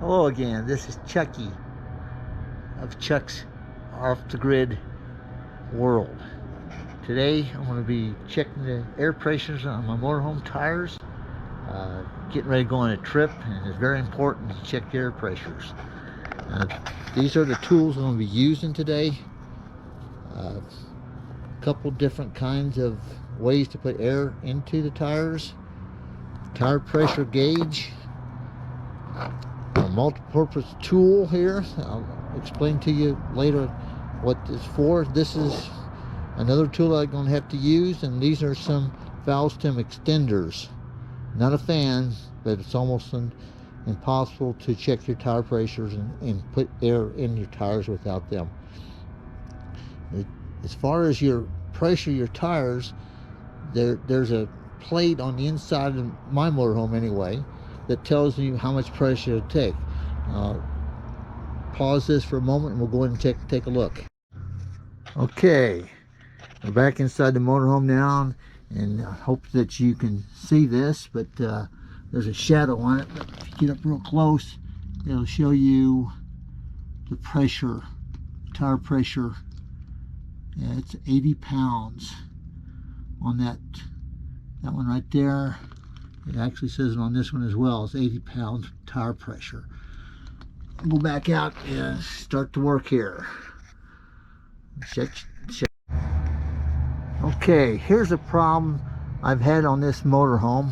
Hello again, this is Chucky of Chuck's Off the Grid World. Today I'm going to be checking the air pressures on my motorhome tires. Getting ready to go on a trip, and it's very important to check the air pressures. These are the tools I'm going to be using today. A couple different kinds of ways to put air into the tires. Tire pressure gauge. A multi-purpose tool here. I'll explain to you later what it's for. This is another tool I'm going to have to use, and these are some valve stem extenders. Not a fan, but it's almost impossible to check your tire pressures and put air in your tires without them. As far as your pressure, your tires, there's a plate on the inside of my motorhome anyway that tells you how much pressure to take. Pause this for a moment and we'll go ahead and take a look. Okay, we're back inside the motorhome now, and I hope that you can see this, but there's a shadow on it. But if you get up real close, it'll show you the pressure, tire pressure. Yeah, it's 80 pounds on that one right there. It actually says it on this one as well. It's 80 pounds tire pressure. Go back out and start to work here. Check. Okay, here's a problem I've had on this motorhome.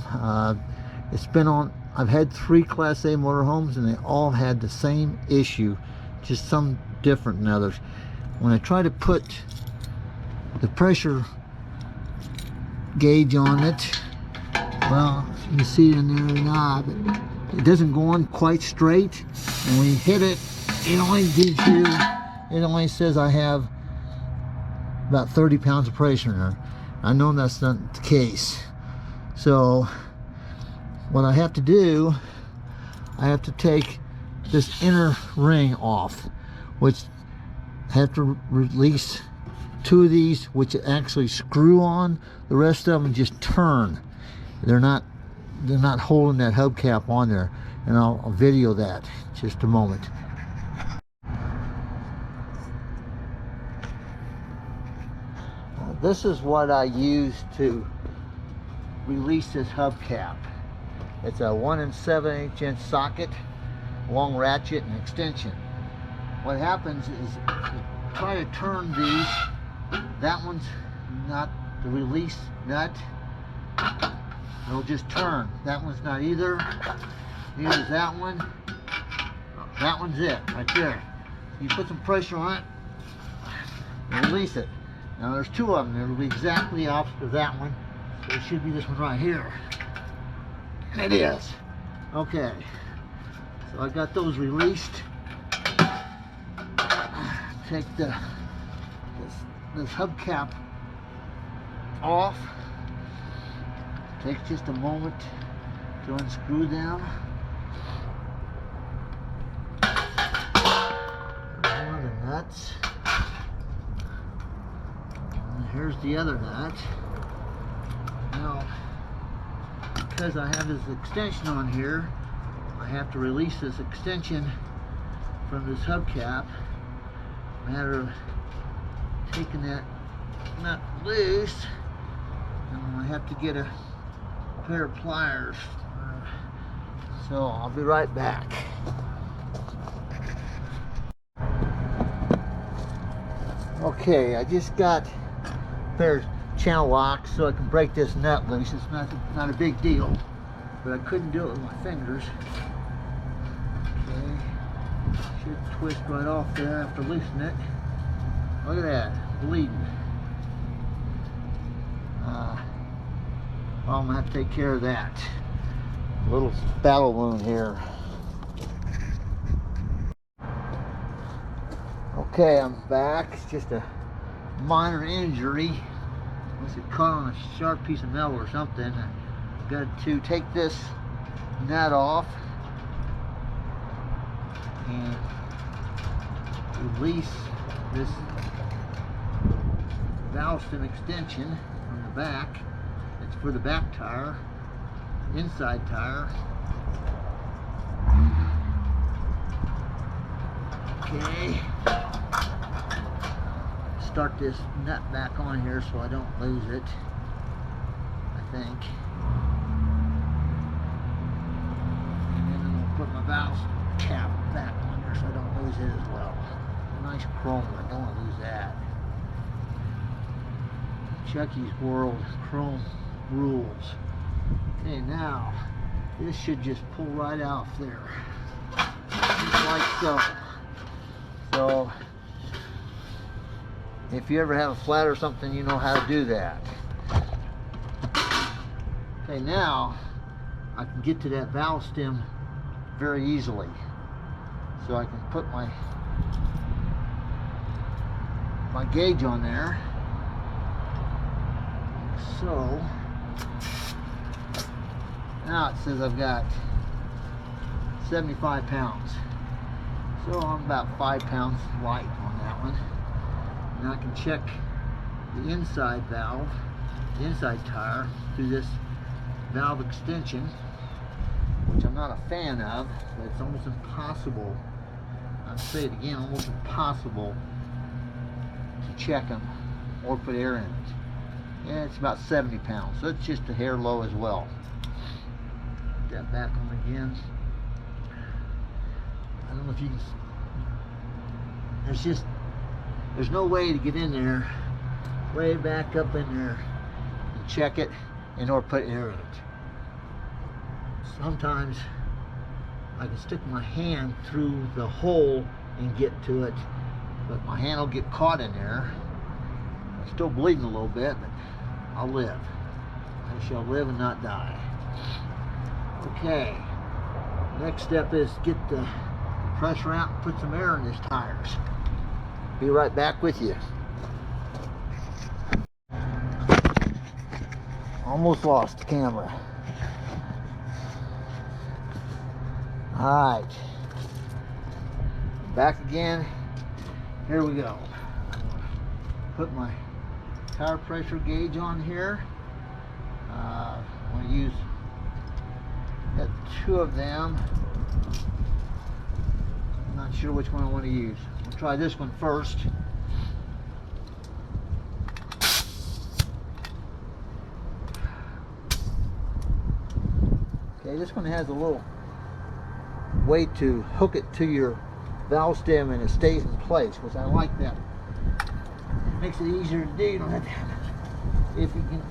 I've had 3 Class A motorhomes, and they all had the same issue, just some different than others. When I try to put the pressure gauge on it, well, you can see it in there or not, but it doesn't go on quite straight, and when you hit it, it only says I have about 30 pounds of pressure in there. I know that's not the case. So what I have to do, I have to take this inner ring off, which I have to release 2 of these, which actually screw on. The rest of them just turn. They're not holding that hubcap on there, and I'll video that in just a moment. This is what I use to release this hubcap. It's a 1 7/8 inch socket, long ratchet and extension. What happens is you try to turn these. That one's not the release nut. It'll just turn. That one's not either. Neither is that one. That one's it, right there. You put some pressure on it and release it. Now there's 2 of them. It'll be exactly opposite of that one. So it should be this one right here. And it is. Okay. So I got those released. Take this hubcap off. Take just a moment to unscrew them. One of the nuts. And here's the other nut. Now, because I have this extension on here, I have to release this extension from this hubcap. Matter of taking that nut loose, and I have to get a pair of pliers. So I'll be right back. Okay, I just got a pair of channel locks so I can break this nut loose. It's not a big deal, but I couldn't do it with my fingers. Okay, should twist right off there after loosening it. Look at that, bleeding. Well, I'm gonna have to take care of that. A little battle wound here. Okay, I'm back. It's just a minor injury. Must have caught on a sharp piece of metal or something. I've got to take this nut off and release this valve stem extension from the back. It's for the back tire, inside tire. Okay. Start this nut back on here so I don't lose it, I think. And then I'm gonna put my valve cap back on there so I don't lose it as well. Nice chrome, I don't want to lose that. Chucky's World Chrome rules. Okay, now this should just pull right off there, just like so. So if you ever have a flat or something, you know how to do that. Okay, now I can get to that valve stem very easily. So I can put my gauge on there. So now it says I've got 75 pounds. So I'm about 5 pounds light on that one. Now I can check the inside valve, the inside tire, through this valve extension, which I'm not a fan of, but it's almost impossible. I'll say it again, almost impossible to check them or put air in it. And it's about 70 pounds, so it's just a hair low as well. Put that back on again. I don't know if you can. There's no way to get in there, way back up in there, and check it and or put air in it. Sometimes I can stick my hand through the hole and get to it, but my hand will get caught in there. I'm still bleeding a little bit, but I'll live. I shall live and not die. Okay, next step is get the pressure out and put some air in these tires. Be right back with you. Almost lost the camera. Alright, back again. Here we go. Put my tire pressure gauge on here. I'm going to use two of them. I'm not sure which one I want to use. I'll try this one first. Okay, this one has a little way to hook it to your valve stem and it stays in place, which I like that. It makes it easier to do. You don't have to, if you can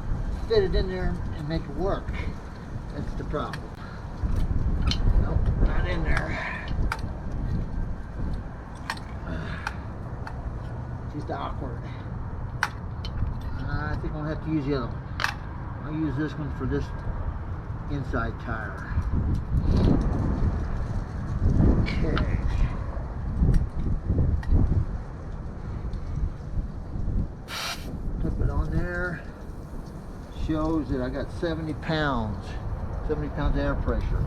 fit it in there and make it work. That's the problem. Nope, not in there. Just awkward. I think I'm gonna have to use the other one. I'll use this one for this inside tire. Okay. Put it on there. Shows that I got 70 pounds of air pressure.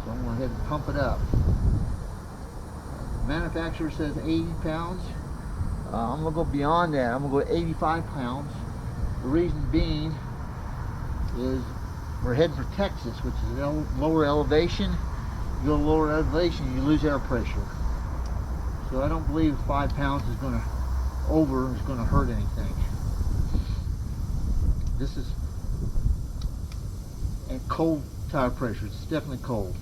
So I'm going to go ahead and pump it up. The manufacturer says 80 pounds. I'm going to go beyond that. I'm going to go 85 pounds. The reason being is we're heading for Texas, which is a lower elevation. You go to lower elevation, you lose air pressure. So I don't believe 5 pounds is going to hurt anything. This is at cold tire pressure. It's definitely cold.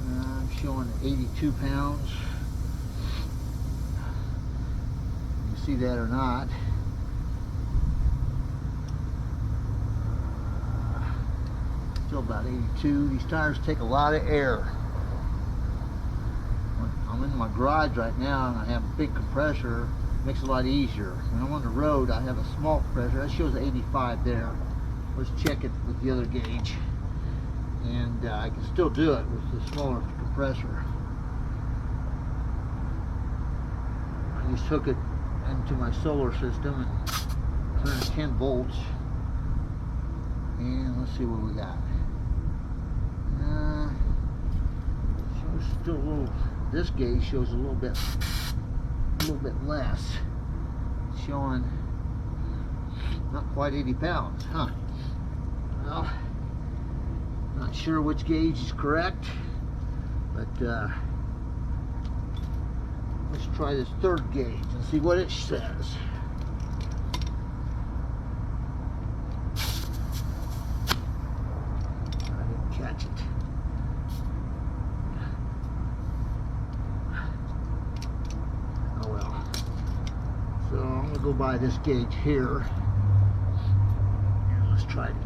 I'm showing 82 pounds. You see that or not? Still about 82. These tires take a lot of air. I'm in my garage right now and I have a big compressor. Makes it a lot easier. When I'm on the road, I have a small compressor. That shows 85 there. Let's check it with the other gauge. And I can still do it with the smaller compressor. I just hook it into my solar system and turn it 10 volts. And let's see what we got. Shows still a little. This gauge shows a little bit less. It's showing not quite 80 pounds, huh? Well, not sure which gauge is correct. But let's try this third gauge and see what it says. I didn't catch it. Oh well. So I'm going to go by this gauge here. And let's try it again.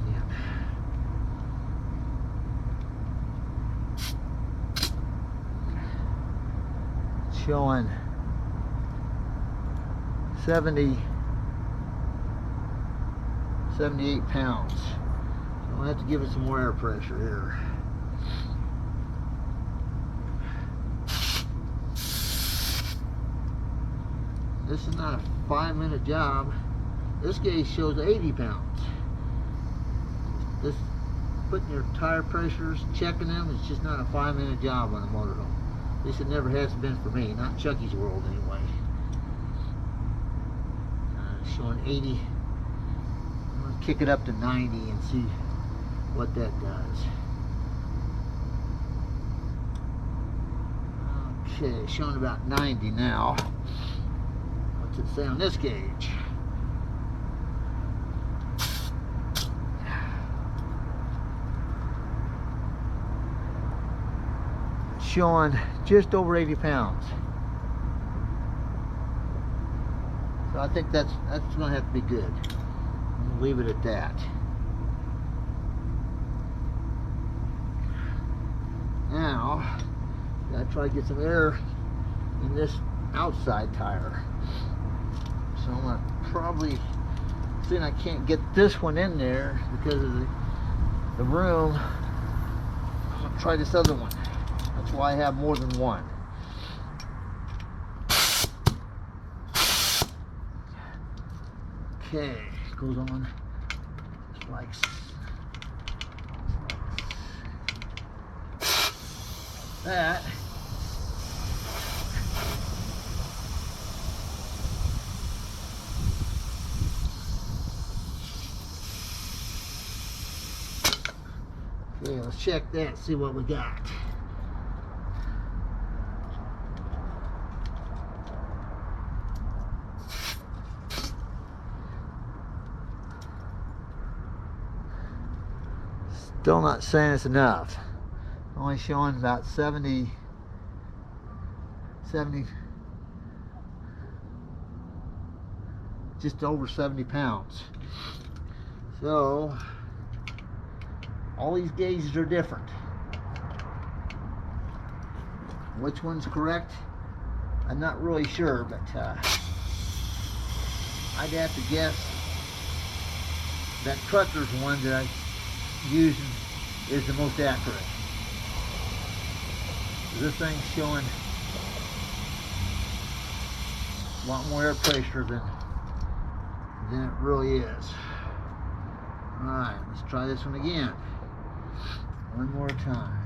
Showing 78 pounds. So I'm going to have to give it some more air pressure here. This is not a 5-minute job. This gauge shows 80 pounds. This putting your tire pressures, checking them, it's just not a 5-minute job on a motorhome. At least it never has been for me, not Chucky's world anyway. Showing 80. I'm going to kick it up to 90 and see what that does. Okay, showing about 90 now. What's it say on this gauge? Showing just over 80 pounds. So I think that's going to have to be good. I'm going to leave it at that. Now, gotta try to get some air in this outside tire. So I'm going to probably, seeing I can't get this one in there because of the room, I'm going to try this other one. That's why I have more than one. Okay, goes on just like that. Okay, let's check that, see what we got. Still not saying it's enough. Only showing about 70, just over 70 pounds. So, all these gauges are different. Which one's correct? I'm not really sure, but I'd have to guess that trucker's one that I using is the most accurate. This thing's showing a lot more air pressure than it really is. Alright, let's try this one again. One more time.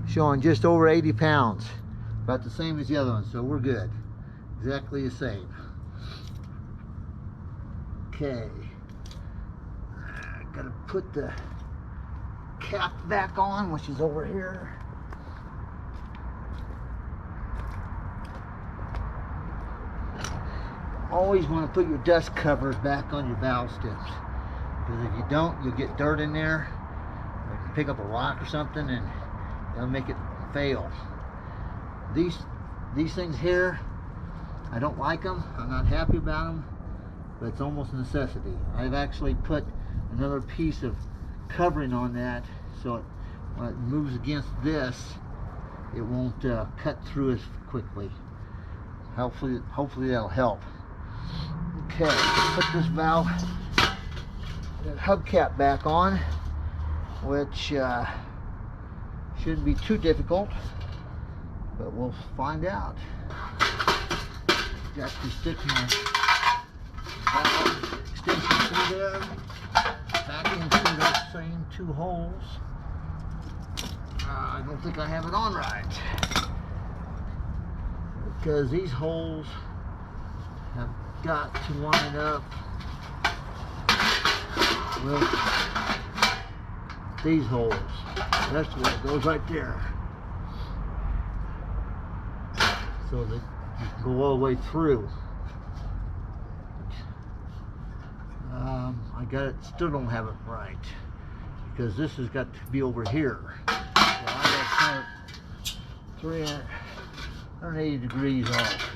Showing just over 80 pounds, about the same as the other one, so we're good, exactly the same. Okay, I gotta put the cap back on, which is over here. Always want to put your dust covers back on your valve stems, because if you don't, you'll get dirt in there. You can pick up a rock or something and it'll make it fail. These things here, I don't like them. I'm not happy about them, but it's almost a necessity. I've actually put another piece of covering on that, so when it moves against this, it won't cut through as quickly. Hopefully that'll help. Okay, put this valve, that hubcap back on, which shouldn't be too difficult, but we'll find out. Got to stick my valve extension through there, back into those same two holes. I don't think I have it on right, because these holes have got to line up with these holes. That's the way it goes right there. So that you can go all the way through. I got it, still don't have it right, because this has got to be over here. So I got 380 degrees off.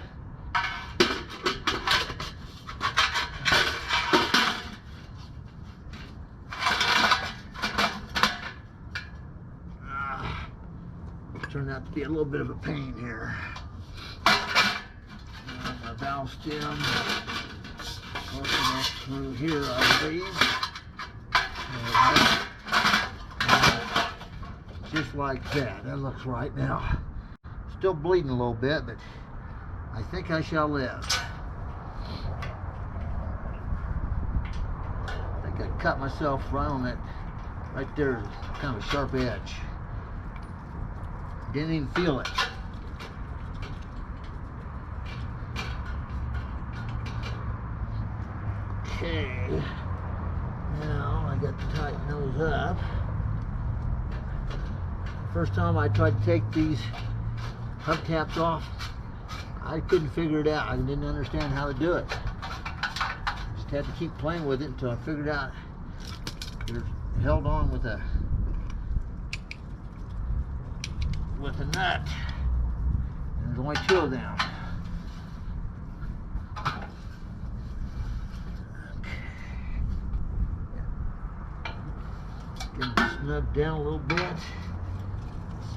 Turned out to be a little bit of a pain here. My valve stem working through here, I believe. Just like that. That looks right now. Still bleeding a little bit, but I think I shall live. I think I cut myself right on that. Right there, kind of a sharp edge. Didn't even feel it. Okay. Now I got to tighten those up. First time I tried to take these hubcaps off, I couldn't figure it out. I didn't understand how to do it. Just had to keep playing with it until I figured out they're held on with a nut. And there's only 2 of them. Getting snugged down a little bit.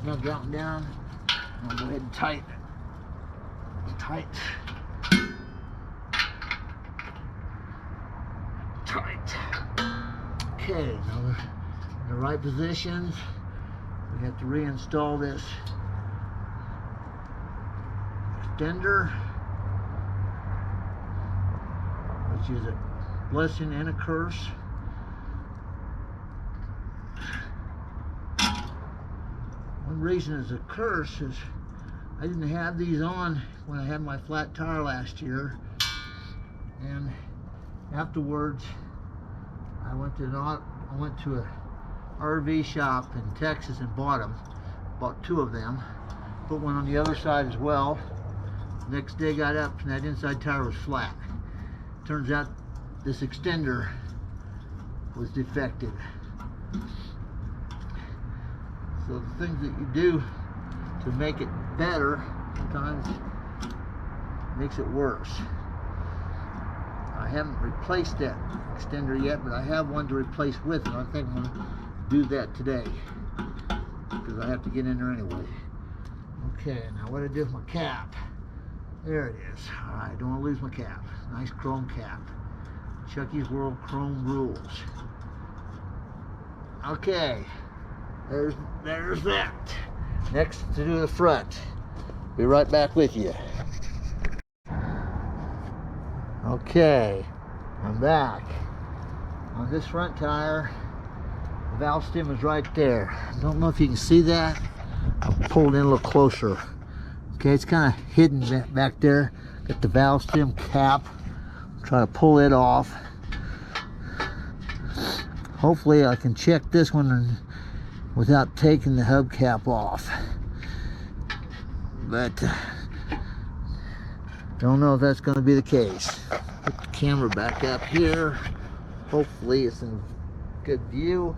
Snug out and down. I'll go ahead and tighten it. Tight. Tight. Okay, now they're in the right positions. We have to reinstall this extender, which is a blessing and a curse. One reason it's a curse is I didn't have these on when I had my flat tire last year, and afterwards I went to a RV shop in Texas and bought them. Bought 2 of them. Put one on the other side as well. Next day got up and that inside tire was flat. Turns out this extender was defective. So the things that you do to make it better sometimes makes it worse. I haven't replaced that extender yet, but I have one to replace with it. I think I'm going to do that today because I have to get in there anyway. Okay, now what do I do with my cap? There it is. Alright, don't want to lose my cap. Nice chrome cap. Chucky's World Chrome Rules. Okay, there's that. Next to do the front. Be right back with you. Okay, I'm back. On this front tire, the valve stem is right there. I don't know if you can see that. I'll pull it in a little closer. Okay, it's kind of hidden back there. Got the valve stem cap. Try to pull it off. Hopefully I can check this one without taking the hubcap off. But don't know if that's going to be the case. Put the camera back up here. Hopefully it's in good view.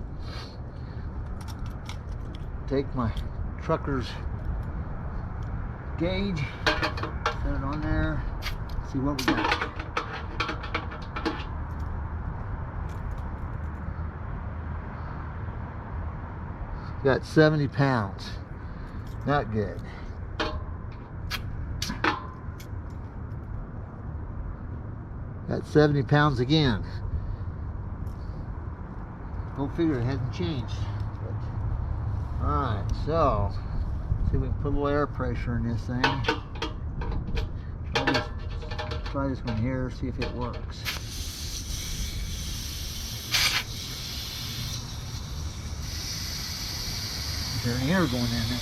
Take my trucker's gauge, set it on there, see what we got. Got 70 pounds. Not good. Got 70 pounds again. Go figure, it hasn't changed. Alright, so see if we can put a little air pressure in this thing. Try this one here, see if it works. There's air going in there.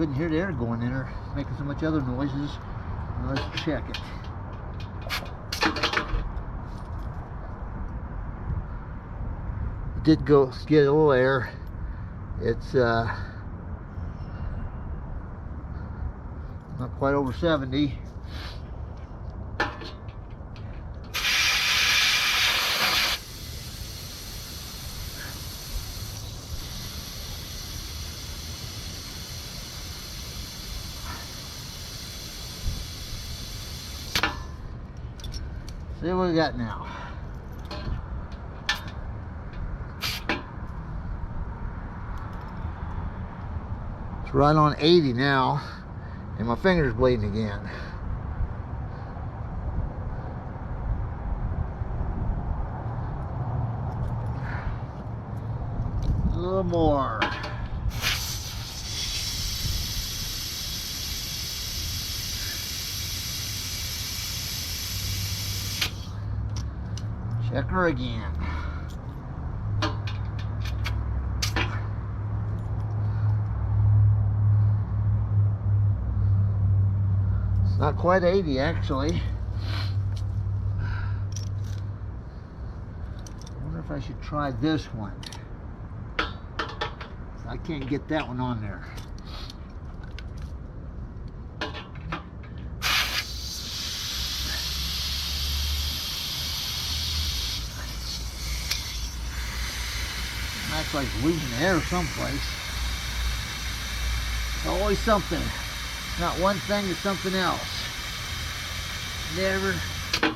couldn't hear the air going in her, making so much other noises. Let's check it. It did go get a little air. It's not quite over 70. See what we got now. It's right on 80 now, and my finger's bleeding again. A little more. Check her again. It's not quite 80 actually. I wonder if I should try this one. I can't get that one on there. That's like losing air someplace. It's always something. Not one thing, it's something else. Never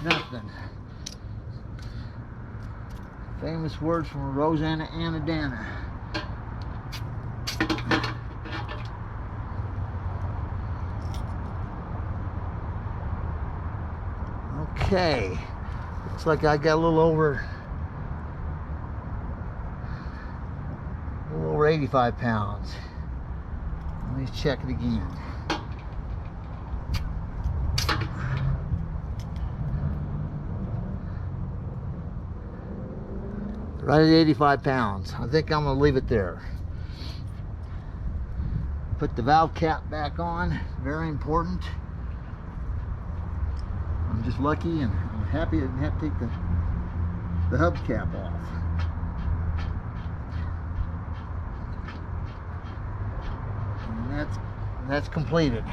nothing. Famous words from Rosanna Anadana. Okay. Looks like I got a little over 85 pounds. Let me check it again. Right at 85 pounds. I think I'm going to leave it there. Put the valve cap back on. Very important. I'm just lucky and I'm happy I didn't have to take the hubcap off. That's completed.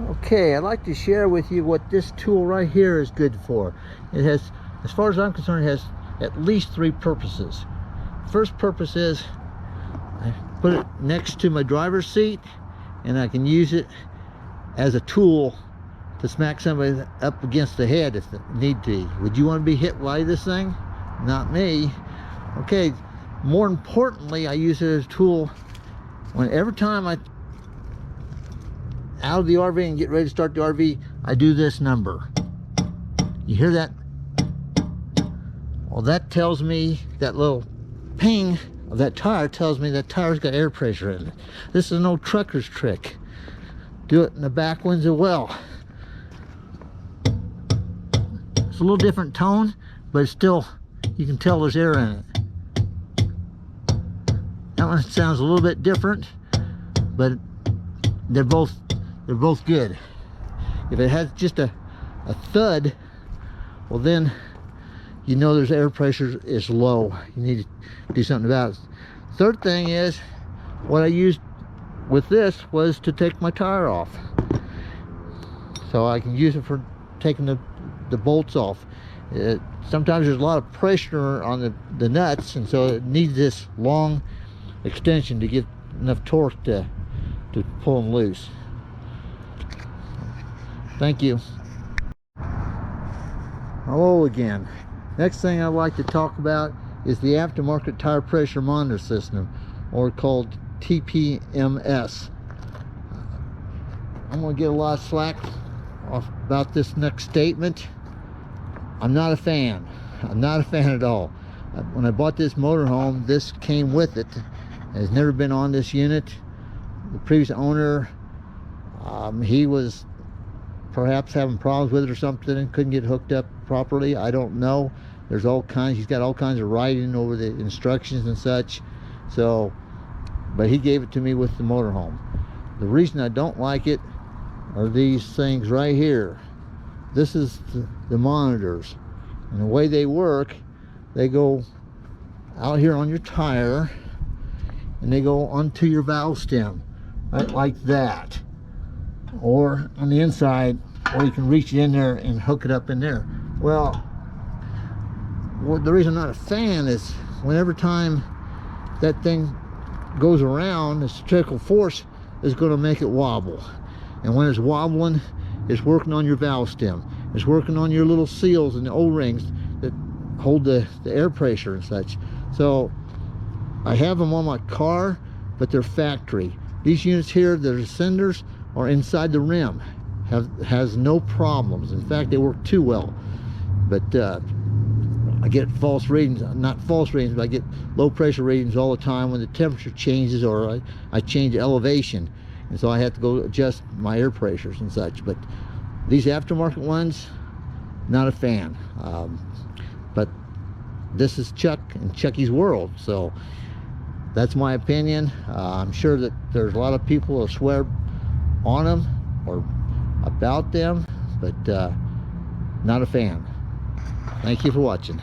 Okay, I'd like to share with you what this tool right here is good for. It has, as far as I'm concerned, it has at least 3 purposes. First purpose is I put it next to my driver's seat and I can use it as a tool to smack somebody up against the head if need be. Would you want to be hit by this thing? Not me. Okay, more importantly, I use it as a tool every time I out of the RV and get ready to start the RV, I do this number. You hear that? Well, that tells me, that little ping of that tire tells me that tire's got air pressure in it. This is an old trucker's trick. Do it in the back ones as well. It's a little different tone, but it's still, you can tell there's air in it. That one sounds a little bit different, but they're both good. If it has just a thud, well then you know there's air pressure is low. You need to do something about it. Third thing is, what I used with this was to take my tire off. So I can use it for taking the bolts off. Sometimes there's a lot of pressure on the nuts, and so it needs this long extension to get enough torque to pull them loose. Thank you. Hello again. Next thing I'd like to talk about is the aftermarket tire pressure monitor system, or called TPMS. I'm going to get a lot of slack about this next statement. I'm not a fan. I'm not a fan at all. When I bought this motorhome, this came with it. It has never been on this unit. The previous owner, he was perhaps having problems with it or something and couldn't get hooked up properly. I don't know, There's all kinds, he's got all kinds of writing over the instructions and such. So, but he gave it to me with the motorhome. The reason I don't like it are these things right here. This is the monitors, and the way they work, they go out here on your tire and they go onto your valve stem, right like that, or on the inside, or you can reach in there and hook it up in there. Well, the reason I'm not a fan is whenever time that thing goes around, the centrifugal force is going to make it wobble, and when it's wobbling, it's working on your valve stem, it's working on your little seals and the O-rings that hold the air pressure and such. So I have them on my car, but they're factory. These units here, the ascenders are inside the rim, has no problems. In fact, they work too well. But I get false readings, not false readings, but I get low pressure readings all the time when the temperature changes, or I change elevation, and so I have to go adjust my air pressures and such. But these aftermarket ones, not a fan. But this is Chuck and Chucky's world, so that's my opinion. I'm sure that there's a lot of people who swear on them or about them, but not a fan. Thank you for watching.